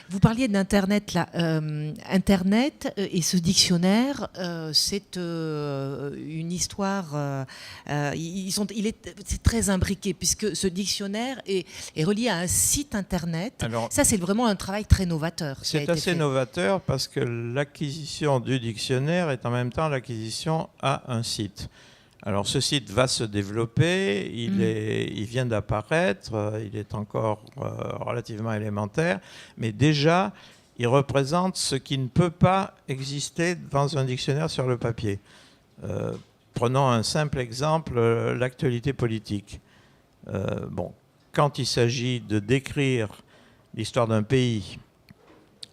Vous parliez d'Internet, là. Internet et ce dictionnaire, c'est une histoire. C'est très imbriqué, puisque ce dictionnaire est relié à un site Internet. Alors, ça, c'est vraiment un travail très novateur. C'est assez novateur parce que l'acquisition du dictionnaire est en même temps l'acquisition à un site. Alors ce site va se développer, il vient d'apparaître, il est encore relativement élémentaire, mais déjà il représente ce qui ne peut pas exister dans un dictionnaire sur le papier. Prenons un simple exemple, l'actualité politique. Quand il s'agit de décrire l'histoire d'un pays,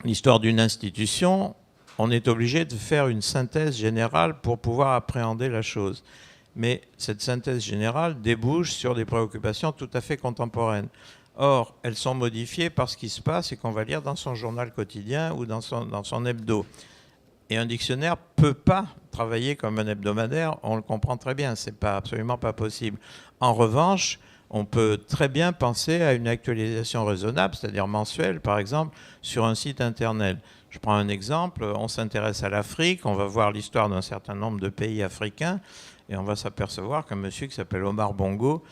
l'histoire d'une institution, on est obligé de faire une synthèse générale pour pouvoir appréhender la chose. Mais cette synthèse générale débouche sur des préoccupations tout à fait contemporaines. Or, elles sont modifiées par ce qui se passe et qu'on va lire dans son journal quotidien ou dans son hebdo. Et un dictionnaire ne peut pas travailler comme un hebdomadaire, on le comprend très bien, c'est absolument pas possible. En revanche, on peut très bien penser à une actualisation raisonnable, c'est-à-dire mensuelle, par exemple, sur un site Internet. Je prends un exemple, on s'intéresse à l'Afrique, on va voir l'histoire d'un certain nombre de pays africains, et on va s'apercevoir qu'un monsieur qui s'appelle Omar Bongo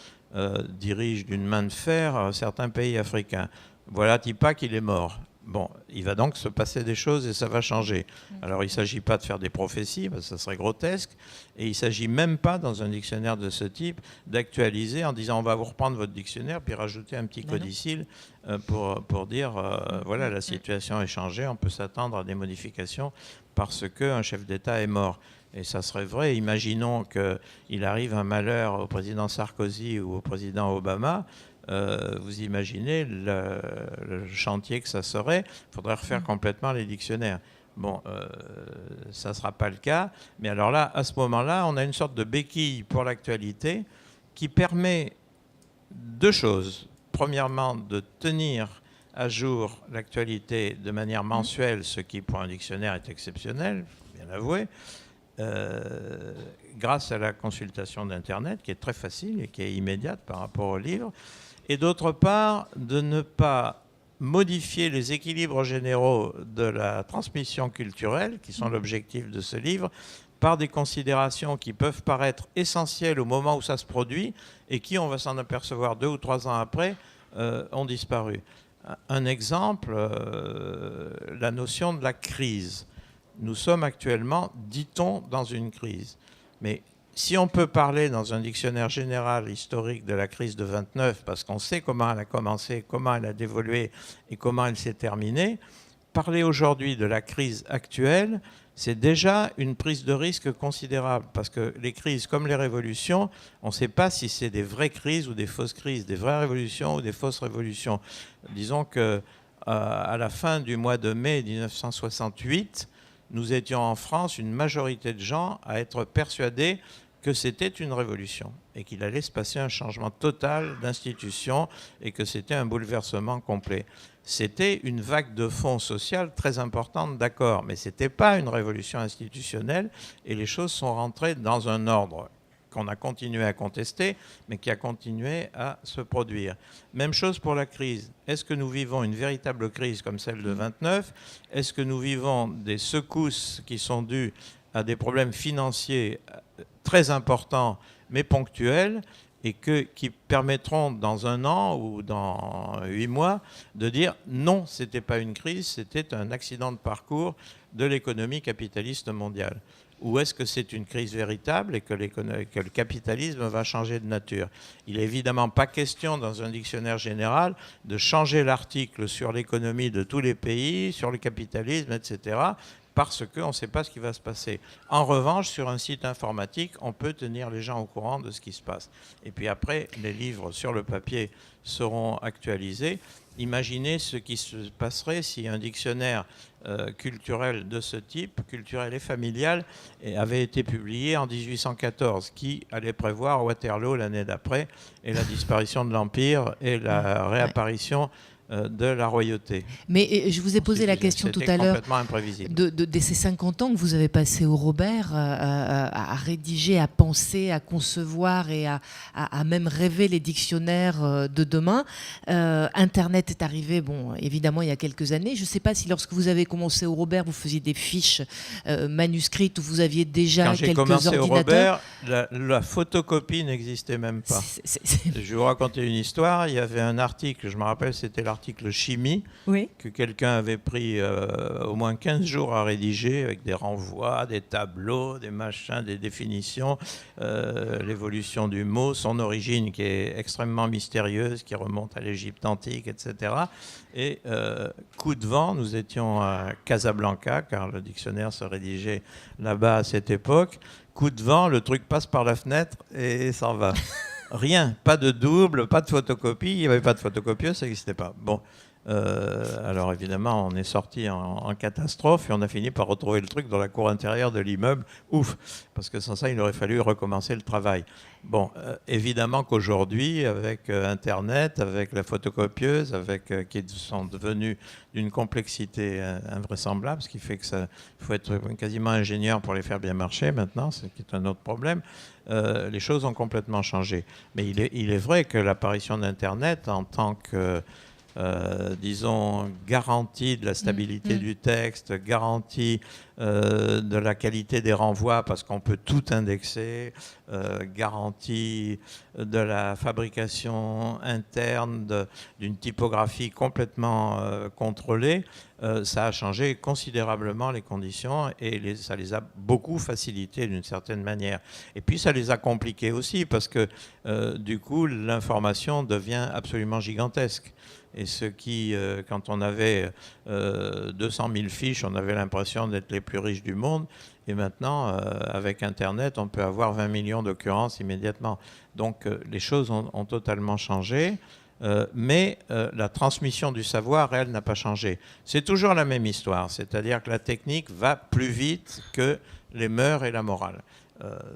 dirige d'une main de fer certains pays africains. Voilà, dit pas qu'il est mort. Bon, il va donc se passer des choses et ça va changer. Alors, il ne s'agit pas de faire des prophéties, parce que ça serait grotesque, et il ne s'agit même pas, dans un dictionnaire de ce type, d'actualiser en disant on va vous reprendre votre dictionnaire, puis rajouter un petit codicile pour dire voilà, la situation est changée, on peut s'attendre à des modifications parce qu'un chef d'État est mort. Et ça serait vrai. Imaginons qu'il arrive un malheur au président Sarkozy ou au président Obama. Vous imaginez le chantier que ça serait. Il faudrait refaire complètement les dictionnaires. Bon, ça ne sera pas le cas. Mais alors là, à ce moment-là, on a une sorte de béquille pour l'actualité qui permet deux choses. Premièrement, de tenir à jour l'actualité de manière mensuelle, ce qui pour un dictionnaire est exceptionnel, il faut bien l'avouer. Grâce à la consultation d'Internet, qui est très facile et qui est immédiate par rapport au livre, et d'autre part, de ne pas modifier les équilibres généraux de la transmission culturelle, qui sont l'objectif de ce livre, par des considérations qui peuvent paraître essentielles au moment où ça se produit et qui, on va s'en apercevoir 2 ou 3 ans après, ont disparu. Un exemple, la notion de la crise. Nous sommes actuellement, dit-on, dans une crise. Mais si on peut parler dans un dictionnaire général historique de la crise de 29, parce qu'on sait comment elle a commencé, comment elle a évolué et comment elle s'est terminée, parler aujourd'hui de la crise actuelle, c'est déjà une prise de risque considérable. Parce que les crises, comme les révolutions, on ne sait pas si c'est des vraies crises ou des fausses crises, des vraies révolutions ou des fausses révolutions. Disons qu'à la fin du mois de mai 1968, nous étions en France une majorité de gens à être persuadés que c'était une révolution et qu'il allait se passer un changement total d'institution et que c'était un bouleversement complet. C'était une vague de fond social très importante, d'accord, mais ce n'était pas une révolution institutionnelle et les choses sont rentrées dans un ordre qu'on a continué à contester, mais qui a continué à se produire. Même chose pour la crise. Est-ce que nous vivons une véritable crise comme celle de 29 ? Est-ce que nous vivons des secousses qui sont dues à des problèmes financiers très importants, mais ponctuels, et qui permettront dans 1 an ou dans 8 mois de dire non, ce n'était pas une crise, c'était un accident de parcours de l'économie capitaliste mondiale. Ou est-ce que c'est une crise véritable et que le capitalisme va changer de nature ? Il n'est évidemment pas question dans un dictionnaire général de changer l'article sur l'économie de tous les pays, sur le capitalisme, etc., parce qu'on ne sait pas ce qui va se passer. En revanche, sur un site informatique, on peut tenir les gens au courant de ce qui se passe. Et puis après, les livres sur le papier seront actualisés. Imaginez ce qui se passerait si un dictionnaire culturel de ce type, culturel et familial, avait été publié en 1814, qui allait prévoir Waterloo l'année d'après, et la disparition de l'Empire et la réapparition de la royauté. Mais je vous ai posé la question tout à l'heure de ces 50 ans que vous avez passé au Robert à rédiger, à penser, à concevoir et à même rêver les dictionnaires de demain. Internet est arrivé, bon, évidemment, il y a quelques années. Je ne sais pas si lorsque vous avez commencé au Robert, vous faisiez des fiches manuscrites ou vous aviez déjà quelques ordinateurs. Quand j'ai commencé au Robert, la photocopie n'existait même pas. Je vais vous raconter une histoire. Il y avait un article, je me rappelle, c'était l'article chimie, oui, que quelqu'un avait pris au moins 15 jours à rédiger, avec des renvois, des tableaux, des machins, des définitions, l'évolution du mot, son origine qui est extrêmement mystérieuse, qui remonte à l'Égypte antique, etc. Et coup de vent, nous étions à Casablanca, car le dictionnaire se rédigeait là-bas à cette époque. Coup de vent, le truc passe par la fenêtre et s'en va. Rien, pas de double, pas de photocopie, il n'y avait pas de photocopieuse, ça n'existait pas. Bon, alors évidemment, on est sorti en catastrophe et on a fini par retrouver le truc dans la cour intérieure de l'immeuble. Ouf, parce que sans ça, il aurait fallu recommencer le travail. Bon, évidemment qu'aujourd'hui, avec Internet, avec la photocopieuse, qui sont devenus d'une complexité invraisemblable, ce qui fait que ça, faut être quasiment ingénieur pour les faire bien marcher maintenant, ce qui est un autre problème. Les choses ont complètement changé. Mais il est vrai que l'apparition d'Internet en tant que, disons, garantie de la stabilité du texte, garantie de la qualité des renvois, parce qu'on peut tout indexer, garantie de la fabrication interne d'une typographie complètement contrôlée, ça a changé considérablement les conditions et ça les a beaucoup facilitées d'une certaine manière. Et puis ça les a compliquées aussi parce que du coup l'information devient absolument gigantesque. Et ce qui, quand on avait 200 000 fiches, on avait l'impression d'être les plus riches du monde. Et maintenant, avec Internet, on peut avoir 20 millions d'occurrences immédiatement. Donc les choses ont totalement changé. Mais la transmission du savoir, elle, n'a pas changé. C'est toujours la même histoire, c'est-à-dire que la technique va plus vite que les mœurs et la morale.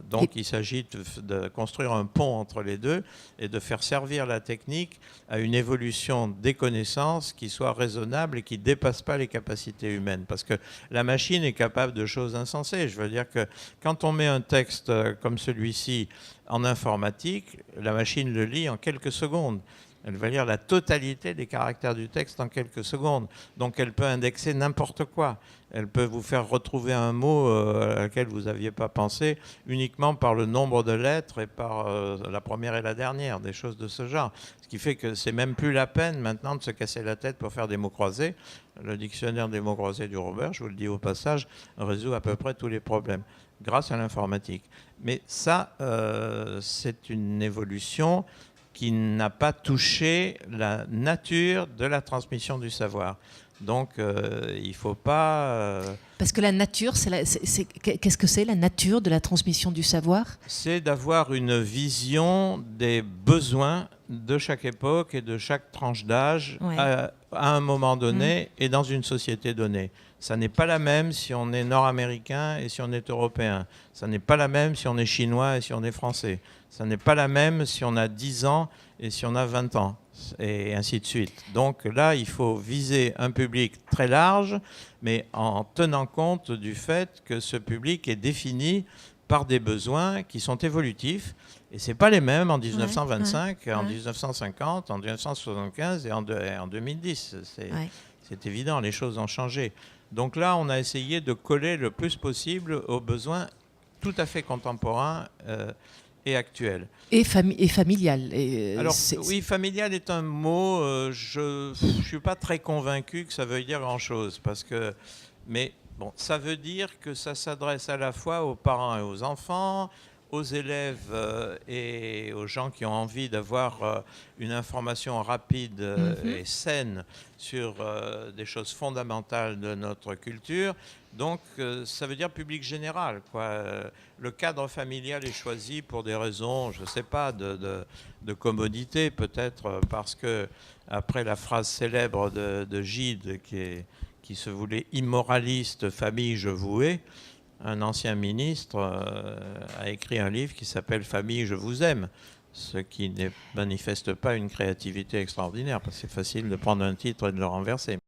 Donc il s'agit de construire un pont entre les deux et de faire servir la technique à une évolution des connaissances qui soit raisonnable et qui ne dépasse pas les capacités humaines. Parce que la machine est capable de choses insensées. Je veux dire que quand on met un texte comme celui-ci en informatique, la machine le lit en quelques secondes. Elle va lire la totalité des caractères du texte en quelques secondes. Donc elle peut indexer n'importe quoi. Elle peut vous faire retrouver un mot à lequel vous n'aviez pas pensé uniquement par le nombre de lettres et par la première et la dernière, des choses de ce genre. Ce qui fait que c'est même plus la peine maintenant de se casser la tête pour faire des mots croisés. Le dictionnaire des mots croisés du Robert, je vous le dis au passage, résout à peu près tous les problèmes grâce à l'informatique. Mais ça, c'est une évolution qui n'a pas touché la nature de la transmission du savoir. Donc, il ne faut pas... Parce que la nature, qu'est-ce que c'est la nature de la transmission du savoir ? C'est d'avoir une vision des besoins de chaque époque et de chaque tranche d'âge à un moment donné et dans une société donnée. Ça n'est pas la même si on est nord-américain et si on est européen. Ça n'est pas la même si on est chinois et si on est français. Ça n'est pas la même si on a 10 ans et si on a 20 ans, et ainsi de suite. Donc là, il faut viser un public très large, mais en tenant compte du fait que ce public est défini par des besoins qui sont évolutifs. Et ce n'est pas les mêmes en 1925, en 1950, en 1975 et en 2010. C'est évident, les choses ont changé. Donc là, on a essayé de coller le plus possible aux besoins tout à fait contemporains et actuel. Et familial. Alors, oui, familial est un mot, je ne suis pas très convaincu que ça veuille dire grand-chose. Mais bon, ça veut dire que ça s'adresse à la fois aux parents et aux enfants, aux élèves et aux gens qui ont envie d'avoir une information rapide et saine sur des choses fondamentales de notre culture. Donc, ça veut dire public général, quoi. Le cadre familial est choisi pour des raisons, je ne sais pas, de commodité, peut-être parce que, après la phrase célèbre de Gide, qui se voulait immoraliste, famille, je vous hais, un ancien ministre a écrit un livre qui s'appelle « Famille, je vous aime ». ce qui ne manifeste pas une créativité extraordinaire, parce que c'est facile de prendre un titre et de le renverser.